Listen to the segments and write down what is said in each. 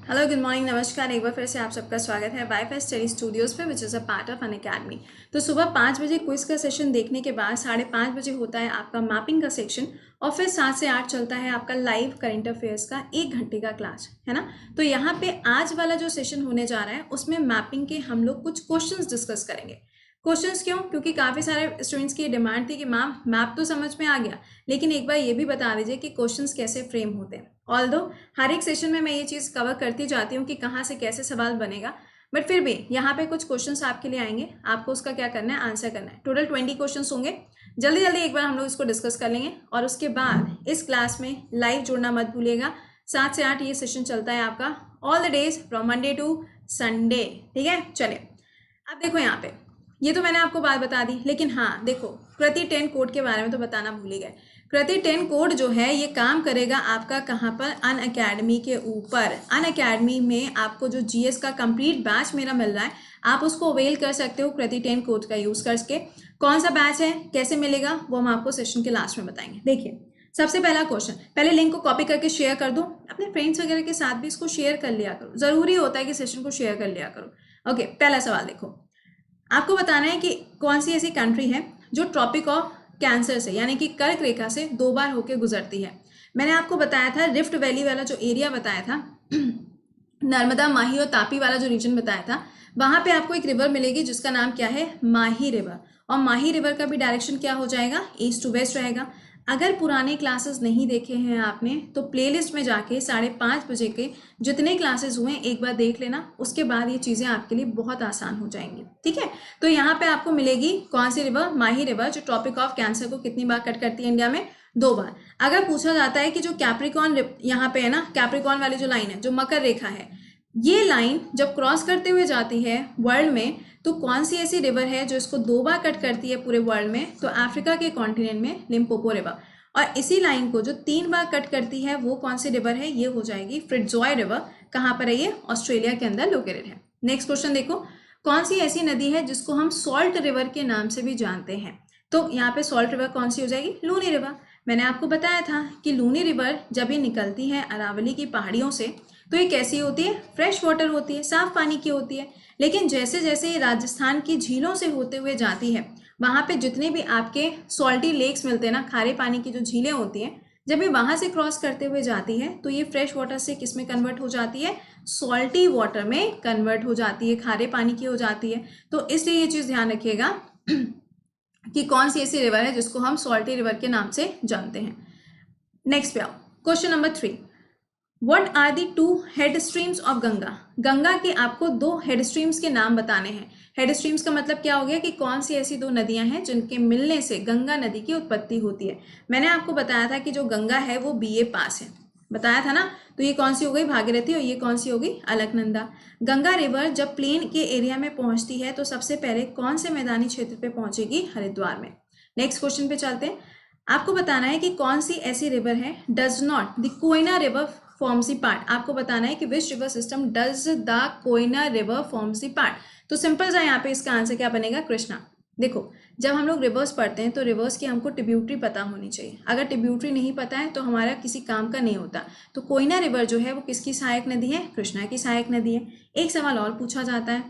Hello good morning नमस्कार। एक बार फिर से आप सबका स्वागत है वाईफाई स्टडी स्टूडियोज़ पे which is a part of Unacademy. तो सुबह 5 बजे क्विज का सेशन देखने के बाद 5:30 बजे होता है आपका मैपिंग का सेक्शन और फिर 7 से 8 चलता है आपका लाइव करंट अफेयर्स का 1 घंटे का क्लास, है ना। तो यहाँ पे आज वाला जो सेशन होने जा रहा है उसमें मैपिंग के हम लोग कुछ क्वेश्चंस डिस्कस करेंगे। क्वेश्चंस क्यों? क्योंकि काफ़ी सारे स्टूडेंट्स की डिमांड थी कि मैम मैप तो समझ में आ गया, लेकिन एक बार ये भी बता दीजिए कि क्वेश्चंस कैसे फ्रेम होते हैं। ऑल्दो हर एक सेशन में मैं ये चीज़ कवर करती जाती हूँ कि कहाँ से कैसे सवाल बनेगा, बट फिर भी यहाँ पे कुछ क्वेश्चंस आपके लिए आएंगे, आपको उसका क्या करना है, आंसर करना है। टोटल 20 क्वेश्चंस होंगे। जल्दी जल्दी एक बार हम लोग इसको डिस्कस कर लेंगे और उसके बाद इस क्लास में लाइव जुड़ना मत भूलिएगा। 7 से 8 ये सेशन चलता है आपका all the days from Monday to Sunday, ठीक है। चलिए अब देखो यहाँ पे, ये तो मैंने आपको बात बता दी, लेकिन हाँ देखो कृति 10 कोड के बारे में तो बताना भूल ही गए। कृति 10 कोड जो है ये काम करेगा आपका कहाँ पर, अनअकैडमी के ऊपर। अनअकैडमी में आपको जो जीएस का कंप्लीट बैच मेरा मिल रहा है, आप उसको अवेल कर सकते हो कृति 10 कोड का यूज करके। कौन सा बैच है, कैसे मिलेगा, वो हम आपको सेशन के लास्ट में बताएंगे। देखिए सबसे पहला क्वेश्चन, पहले लिंक को कॉपी करके शेयर कर दो, अपने फ्रेंड्स वगैरह के साथ भी इसको शेयर कर लिया करो, जरूरी होता है कि सेशन को शेयर कर लिया करो। ओके, पहला सवाल देखो, आपको बताना है कि कौन सी ऐसी कंट्री है जो ट्रॉपिक ऑफ कैंसर से यानी कि कर्क रेखा से 2 बार होकर गुजरती है। मैंने आपको बताया था रिफ्ट वैली वाला जो एरिया बताया था नर्मदा, माही और तापी वाला जो रीजन बताया था, वहां पे आपको एक रिवर मिलेगी जिसका नाम क्या है, माही रिवर। और माही रिवर का भी डायरेक्शन क्या हो जाएगा, ईस्ट टू वेस्ट रहेगा। अगर पुराने क्लासेस नहीं देखे हैं आपने तो प्लेलिस्ट में जाके 5:30 बजे के जितने क्लासेस हुए एक बार देख लेना, उसके बाद ये चीज़ें आपके लिए बहुत आसान हो जाएंगी, ठीक है। तो यहाँ पे आपको मिलेगी कौन सी रिवर, माही रिवर, जो ट्रॉपिक ऑफ कैंसर को कितनी बार कट करती है इंडिया में, 2 बार। अगर पूछा जाता है कि जो कैप्रिकॉन यहाँ पे है ना, कैप्रिकॉन वाली जो लाइन है, जो मकर रेखा है, ये लाइन जब क्रॉस करते हुए जाती है वर्ल्ड में, तो कौन सी ऐसी रिवर है जो इसको 2 बार कट करती है पूरे वर्ल्ड में, तो अफ्रीका के कॉन्टिनेंट में लिम्पोपो रिवर। और इसी लाइन को जो 3 बार कट करती है वो कौन सी रिवर है, ये हो जाएगी फ्रिट्जॉय रिवर। कहाँ पर है ये, ऑस्ट्रेलिया के अंदर लोकेटेड है। नेक्स्ट क्वेश्चन देखो, कौन सी ऐसी नदी है जिसको हम सॉल्ट रिवर के नाम से भी जानते हैं, तो यहाँ पे सॉल्ट रिवर कौन सी हो जाएगी, लूनी रिवर। मैंने आपको बताया था कि लूनी रिवर जब ये निकलती है अरावली की पहाड़ियों से तो ये कैसी होती है, फ्रेश वाटर होती है, साफ पानी की होती है। लेकिन जैसे जैसे ये राजस्थान की झीलों से होते हुए जाती है, वहां पे जितने भी आपके सॉल्टी लेक्स मिलते हैं ना, खारे पानी की जो झीलें होती हैं, जब ये वहां से क्रॉस करते हुए जाती है तो ये फ्रेश वाटर से किस में कन्वर्ट हो जाती है, सॉल्टी वाटर में कन्वर्ट हो जाती है, खारे पानी की हो जाती है। तो इसलिए ये चीज ध्यान रखिएगा कि कौन सी ऐसी रिवर है जिसको हम सॉल्टी रिवर के नाम से जानते हैं। नेक्स्ट पे आओ, question number 3, what are the 2 head streams of Ganga. Ganga के आपको 2 हेड स्ट्रीम्स के नाम बताने हैं। हेड स्ट्रीम्स का मतलब क्या हो गया कि कौन सी ऐसी 2 नदियां हैं जिनके मिलने से गंगा नदी की उत्पत्ति होती है। मैंने आपको बताया था कि जो गंगा है वो बीए पास है, बताया था ना। तो ये कौन सी हो गई, भागीरथी, और ये कौन सी होगी, अलकनंदा। गंगा रिवर जब प्लेन के एरिया में पहुंचती है तो सबसे पहले कौन से मैदानी क्षेत्र पे पहुंचेगी, हरिद्वार में। नेक्स्ट क्वेश्चन पे चलते हैं। आपको बताना है कि कौन सी ऐसी रिवर है, does not the Koyna river forms the part. आपको बताना है कि which river system does the Koyna river forms the part. तो सिंपल सा यहाँ पे इसका आंसर क्या बनेगा, कृष्णा। देखो जब हम लोग रिवर्स पढ़ते हैं तो रिवर्स की हमको ट्रिब्यूटरी पता होनी चाहिए। अगर ट्रिब्यूटरी नहीं पता है तो हमारा किसी काम का नहीं होता। तो कोयना रिवर जो है वो किसकी सहायक नदी है, कृष्णा की सहायक नदी है। एक सवाल और पूछा जाता है,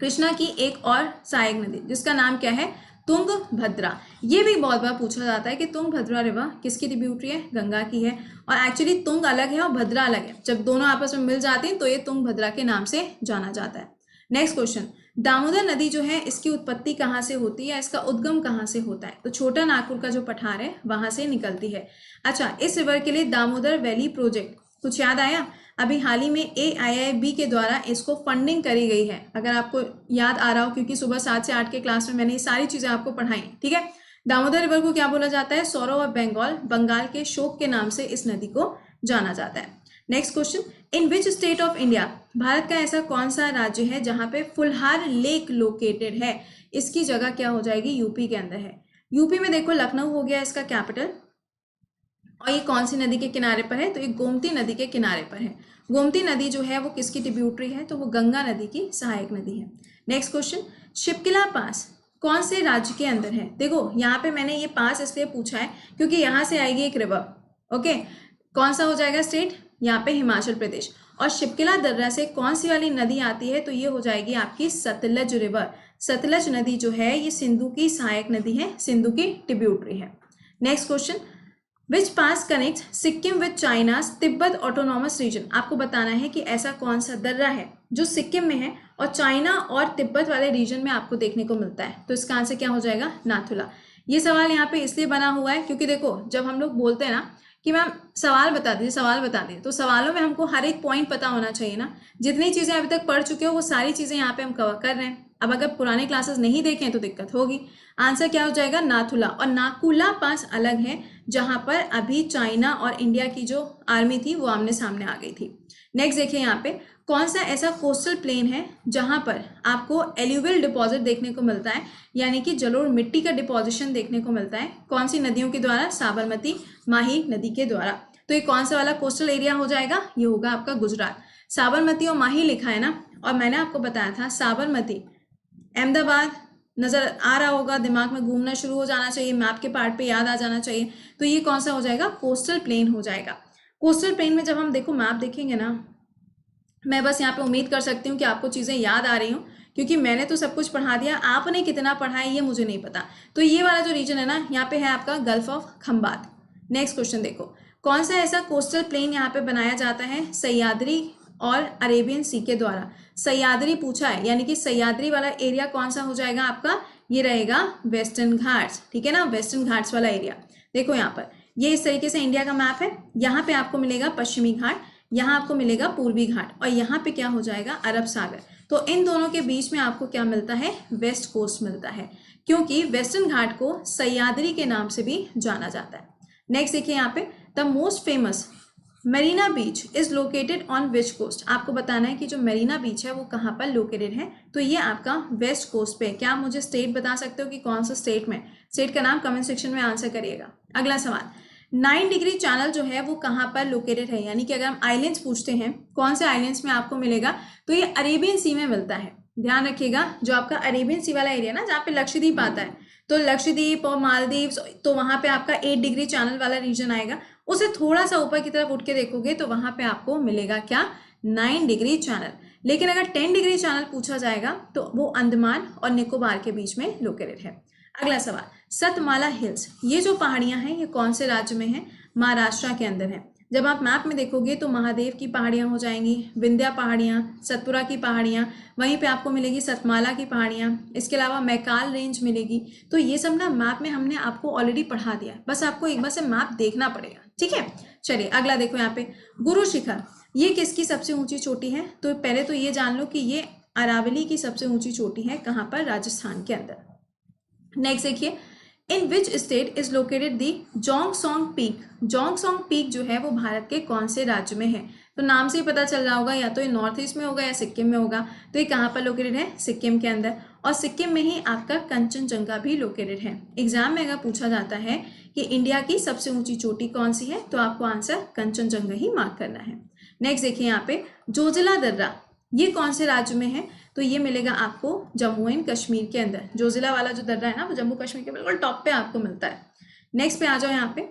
कृष्णा की एक और सहायक नदी जिसका नाम क्या है, तुंगभद्रा। ये भी बहुत बार पूछा जाता है कि तुंगभद्रा रिवर किसकी ट्रिब्यूटरी है, गंगा की है। और एक्चुअली तुंग अलग है और भद्रा अलग है, जब दोनों आपस में मिल जाती हैं तो ये तुंगभद्रा के नाम से जाना जाता है। नेक्स्ट क्वेश्चन, दामोदर नदी जो है इसकी उत्पत्ति कहाँ से होती है, इसका उद्गम कहाँ से होता है, तो छोटा नागपुर का जो पठार है वहां से निकलती है। अच्छा, इस रिवर के लिए दामोदर वैली प्रोजेक्ट कुछ याद आया, अभी हाल ही में AIIB के द्वारा इसको फंडिंग करी गई है, अगर आपको याद आ रहा हो, क्योंकि सुबह 7 से 8 के क्लास में मैंने ये सारी चीजें आपको पढ़ाई, ठीक है। दामोदर रिवर को क्या बोला जाता है, सौरव ऑफ बंगाल, बंगाल के शोक के नाम से इस नदी को जाना जाता है। Next question, in which state of India, Bharat का ऐसा कौन सा राज्य है जहां पे फुलहार लेक लोकेटेड है, इसकी जगह क्या हो जाएगी, यूपी के अंदर है। यूपी में देखो लखनऊ हो गया इसका कैपिटल, और ये कौन सी नदी के किनारे पर है, तो ये गोमती नदी के किनारे पर है। गोमती नदी जो है वो किसकी ट्रिब्यूटरी है, तो वो गंगा नदी की सहायक नदी है। नेक्स्ट क्वेश्चन, शिपकिला पास कौन से राज्य के अंदर है। देखो यहाँ पे मैंने ये पास इसलिए पूछा है क्योंकि यहाँ से आएगी एक रिवर, ओके। कौन सा हो जाएगा स्टेट, यहाँ पे हिमाचल प्रदेश। और शिपकिला दर्रा से कौन सी वाली नदी आती है, तो ये हो जाएगी आपकी सतलज रिवर। सतलज नदी जो है ये सिंधु की सहायक नदी है, सिंधु की ट्रिब्यूटरी है। Next question, which pass connect Sikkim with China's Tibet autonomous region. आपको बताना है कि ऐसा कौन सा दर्रा है जो सिक्किम में है और चाइना और तिब्बत वाले रीजन में आपको देखने को मिलता है। तो इसका आंसर क्या हो जाएगा, नाथुला। ये सवाल यहाँ पे इसलिए बना हुआ है क्योंकि देखो जब हम लोग बोलते हैं ना कि मैम सवाल बता दीजिए, सवाल बता दीजिए, तो सवालों में हमको हर एक पॉइंट पता होना चाहिए ना। जितनी चीज़ें अभी तक पढ़ चुके हो वो सारी चीज़ें यहाँ पे हम कवर कर रहे हैं। अब अगर पुराने क्लासेस नहीं देखें तो दिक्कत होगी। आंसर क्या हो जाएगा, नाथुला। और नाकुला पास अलग है जहाँ पर अभी चाइना और इंडिया की जो आर्मी थी वो आमने सामने आ गई थी। नेक्स्ट देखिए यहाँ पे, कौन सा ऐसा कोस्टल प्लेन है जहाँ पर आपको एल्यूवियल डिपॉजिट देखने को मिलता है, यानी कि जलोढ़ मिट्टी का डिपॉजिशन देखने को मिलता है। कौन सी नदियों के द्वारा, साबरमती माही नदी के द्वारा। तो ये कौन सा वाला कोस्टल एरिया हो जाएगा, ये होगा आपका गुजरात। साबरमती और माही लिखा है ना, और मैंने आपको बताया था साबरमती अहमदाबाद नजर आ रहा होगा, दिमाग में घूमना शुरू हो जाना चाहिए, मैप के पार्ट पे याद आ जाना चाहिए। तो ये कौन सा हो जाएगा, कोस्टल प्लेन हो जाएगा। कोस्टल प्लेन में जब हम देखो मैप देखेंगे ना, मैं बस यहाँ पे उम्मीद कर सकती हूँ कि आपको चीज़ें याद आ रही हूँ, क्योंकि मैंने तो सब कुछ पढ़ा दिया, आपने कितना पढ़ा है ये मुझे नहीं पता। तो ये वाला जो रीजन है ना, यहाँ पे है आपका gulf of Khambhat. Next question देखो, कौन सा ऐसा कोस्टल प्लेन यहाँ पे बनाया जाता है सह्याद्री और अरेबियन सी के द्वारा। सह्याद्री पूछा है, यानी कि सह्याद्री वाला एरिया कौन सा हो जाएगा आपका, ये रहेगा वेस्टर्न घाट्स, ठीक है ना, वेस्टर्न घाट्स वाला एरिया। देखो यहाँ पर ये इस तरीके से इंडिया का मैप है। यहाँ पे आपको मिलेगा पश्चिमी घाट, यहाँ आपको मिलेगा पूर्वी घाट, और यहाँ पे क्या हो जाएगा, अरब सागर। तो इन दोनों के बीच में आपको क्या मिलता है, वेस्ट कोस्ट मिलता है, क्योंकि वेस्टर्न घाट को सह्याद्री के नाम से भी जाना जाता है। नेक्स्ट देखिए यहाँ पे, the most famous Marina beach is located on which coast. आपको बताना है कि जो मरीना बीच है वो कहाँ पर लोकेटेड है। तो ये आपका वेस्ट कोस्ट पे। क्या मुझे स्टेट बता सकते हो कि कौन सा स्टेट में, स्टेट का नाम कमेंट सेक्शन में आंसर करिएगा। अगला सवाल, 9 डिग्री चैनल जो है वो कहाँ पर लोकेटेड है, यानी कि अगर हम आइलैंड्स पूछते हैं कौन से आइलैंड्स में आपको मिलेगा, तो ये अरेबियन सी में मिलता है। ध्यान रखिएगा, जो आपका अरेबियन सी वाला एरिया ना, जहाँ पे लक्षद्वीप आता है, तो लक्षद्वीप और मालदीव, तो वहां पे आपका 8 डिग्री चैनल वाला रीजन आएगा। उसे थोड़ा सा ऊपर की तरफ उठ के देखोगे तो वहां पे आपको मिलेगा क्या, 9 डिग्री चैनल। लेकिन अगर 10 डिग्री चैनल पूछा जाएगा तो वो अंडमान और निकोबार के बीच में लोकेटेड है। अगला सवाल, सतमाला हिल्स, ये जो पहाड़ियां हैं ये कौन से राज्य में है, महाराष्ट्र के अंदर है। जब आप मैप में देखोगे तो महादेव की पहाड़ियां हो जाएंगी, विंध्या पहाड़ियां, सतपुरा की पहाड़ियां, वहीं पे आपको मिलेगी सतमाला की पहाड़ियां, इसके अलावा मैकाल रेंज मिलेगी। तो ये सब ना मैप में हमने आपको ऑलरेडी पढ़ा दिया, बस आपको एक बार से मैप देखना पड़ेगा, ठीक है। चलिए अगला देखो यहाँ पे, गुरु शिखर, ये किसकी सबसे ऊंची चोटी है। तो पहले तो ये जान लो कि ये अरावली की सबसे ऊंची चोटी है, कहाँ पर, राजस्थान के अंदर। नेक्स्ट देखिए, in which state is located the Jongsong peak. Jongsong peak जो है वो भारत के कौन से राज्य में है। तो नाम से ही पता चल रहा होगा, या तो ये नॉर्थ ईस्ट में होगा या सिक्किम में होगा। तो ये कहाँ पर लोकेटेड है, सिक्किम के अंदर। और सिक्किम में ही आपका कंचनजंगा भी लोकेटेड है। एग्जाम में अगर पूछा जाता है कि इंडिया की सबसे ऊंची चोटी कौन सी है, तो आपको आंसर कंचनजंगा ही मार्क करना है। नेक्स्ट देखिए यहाँ पे, जोजिला दर्रा, ये कौन से राज्य में है। तो ये मिलेगा आपको जम्मू एंड कश्मीर के अंदर। जोजिला वाला जो दर्रा है ना, वो जम्मू कश्मीर के बिल्कुल टॉप पे आपको मिलता है। नेक्स्ट पे आ जाओ, यहाँ पे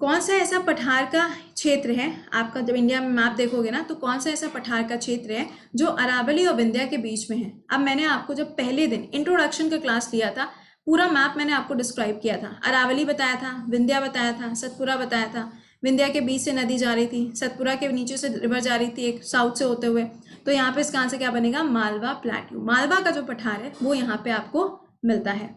कौन सा ऐसा पठार का क्षेत्र है आपका, जब इंडिया में मैप देखोगे ना, तो कौन सा ऐसा पठार का क्षेत्र है जो अरावली और विंध्या के बीच में है। अब मैंने आपको जब पहले दिन इंट्रोडक्शन का क्लास लिया था, पूरा मैप मैंने आपको डिस्क्राइब किया था। अरावली बताया था, विंध्या बताया था, सतपुरा बताया था। विंध्या के बीच से नदी जा रही थी, सतपुरा के नीचे से रिवर जा रही थी एक साउथ से होते हुए। तो यहाँ पे इसका आंसर क्या बनेगा, मालवा प्लेट्यू। मालवा का जो पठार है वो यहाँ पे आपको मिलता है,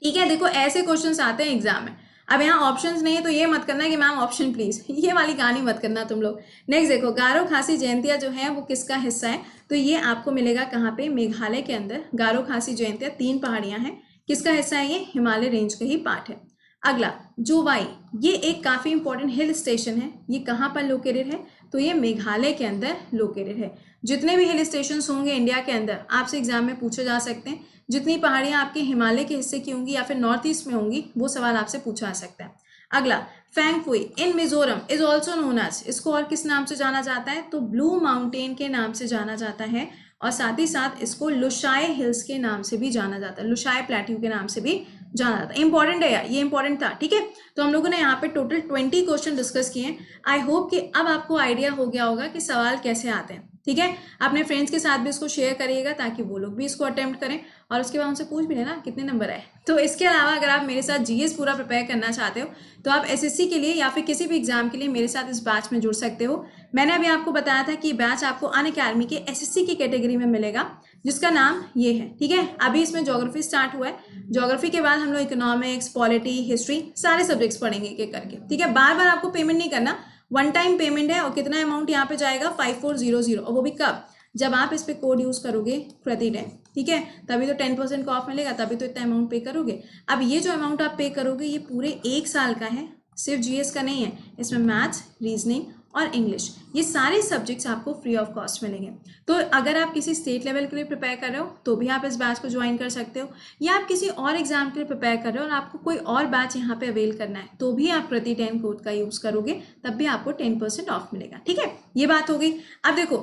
ठीक है। देखो ऐसे क्वेश्चंस आते हैं एग्जाम में। अब यहाँ ऑप्शंस नहीं है तो ये मत करना कि मैम ऑप्शन प्लीज, ये वाली कहानी मत करना तुम लोग। नेक्स्ट देखो, गारो खासी जयंतिया जो है वो किसका हिस्सा है। तो ये आपको मिलेगा कहाँ पे, मेघालय के अंदर। गारो खासी जयंतिया 3 पहाड़ियां हैं, किसका हिस्सा है, ये हिमालय रेंज का ही पार्ट है। अगला जोवाई, ये एक काफी इंपॉर्टेंट हिल स्टेशन है, ये कहाँ पर लोकेटेड है। तो ये मेघालय के अंदर लोकेटेड है। जितने भी हिल स्टेशन होंगे इंडिया के अंदर, आपसे एग्जाम में पूछे जा सकते हैं। जितनी पहाड़ियां आपके हिमालय के हिस्से की होंगी या फिर नॉर्थ ईस्ट में होंगी, वो सवाल आपसे पूछा जा सकता है। अगला, Phawngpui in Mizoram is also known as, इसको और किस नाम से जाना जाता है, तो ब्लू माउंटेन के नाम से जाना जाता है। और साथ ही साथ इसको लुशाई हिल्स के नाम से भी जाना जाता है, लुशाई प्लेट्यू के नाम से भी जाना था। इंपॉर्टेंट है यार, ये इंपॉर्टेंट था, ठीक है। तो हम लोगों ने यहाँ पे टोटल 20 क्वेश्चन डिस्कस किए हैं। आई होप कि अब आपको आइडिया हो गया होगा कि सवाल कैसे आते हैं, ठीक है। अपने फ्रेंड्स के साथ भी इसको शेयर करिएगा ताकि वो लोग भी इसको अटेम्प्ट करें, और उसके बाद उनसे पूछ भी लेना कितने नंबर आए। तो इसके अलावा अगर आप मेरे साथ जीएस पूरा प्रिपेयर करना चाहते हो तो आप एसएससी के लिए या फिर किसी भी एग्जाम के लिए मेरे साथ इस बैच में जुड़ सकते हो। मैंने अभी आपको बताया था कि बैच आपको अनअकैडमी के एसएससी की कैटेगरी में मिलेगा, जिसका नाम ये है, ठीक है। अभी इसमें ज्योग्राफी स्टार्ट हुआ है, ज्योग्राफी के बाद हम लोग इकोनॉमिक्स, पॉलिटी, हिस्ट्री सारे सब्जेक्ट्स पढ़ेंगे एक एक करके, ठीक है। बार बार आपको पेमेंट नहीं करना, वन टाइम पेमेंट है। और कितना अमाउंट यहाँ पे जाएगा 5400, और वो भी कब, जब आप इस पे कोड यूज करोगे प्रतिदिन, ठीक है, तभी तो 10% का ऑफ मिलेगा, तभी तो इतना अमाउंट पे करोगे। अब ये जो अमाउंट आप पे करोगे ये पूरे 1 साल का है, सिर्फ जीएस का नहीं है, इसमें मैथ्स, रीजनिंग और इंग्लिश, ये सारे सब्जेक्ट्स आपको फ्री ऑफ कॉस्ट मिलेंगे। तो अगर आप किसी स्टेट लेवल के लिए प्रिपेयर कर रहे हो तो भी आप इस बैच को ज्वाइन कर सकते हो, या आप किसी और एग्जाम के लिए प्रिपेयर कर रहे हो और आपको कोई और बैच यहाँ पे अवेल करना है तो भी आप प्रति10 कोड का यूज करोगे, तब भी आपको 10% ऑफ मिलेगा, ठीक है। ये बात हो गई। अब देखो,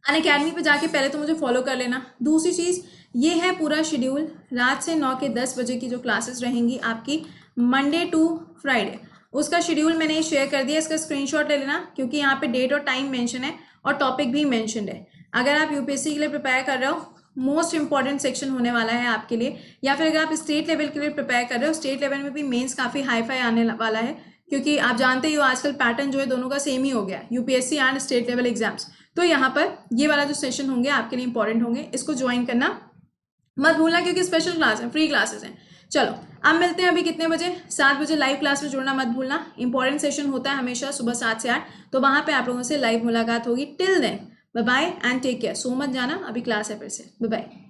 अनअकैडमी पे जाके पहले तो मुझे फॉलो कर लेना। दूसरी चीज़ ये है पूरा शेड्यूल, रात से 9 के 10 बजे की जो क्लासेस रहेंगी आपकी मंडे टू फ्राइडे, उसका शेड्यूल मैंने शेयर कर दिया, इसका स्क्रीनशॉट ले लेना क्योंकि यहाँ पे डेट और टाइम मेंशन है और टॉपिक भी मेंशनड है। अगर आप यूपीएससी के लिए प्रिपेयर कर रहे हो, मोस्ट इंपॉर्टेंट सेक्शन होने वाला है आपके लिए, या फिर अगर आप स्टेट लेवल के लिए प्रिपेयर कर रहे हो, स्टेट लेवल में भी मेंस काफ़ी हाई फाई आने वाला है, क्योंकि आप जानते ही हो आजकल पैटर्न जो है दोनों का सेम ही हो गया, UPSC and state level exams. तो यहाँ पर ये वाला जो सेशन होंगे आपके लिए इंपॉर्टेंट होंगे, इसको ज्वाइन करना मत भूलना क्योंकि स्पेशल क्लास है, फ्री क्लासेस हैं। चलो अब मिलते हैं, अभी कितने बजे, 7 बजे लाइव क्लास में जुड़ना मत भूलना। इंपॉर्टेंट सेशन होता है हमेशा सुबह 7 से 8, तो वहां पे आप लोगों से लाइव मुलाकात होगी। Till then bye bye and take care. सो मत जाना, अभी क्लास है फिर से। Bye bye.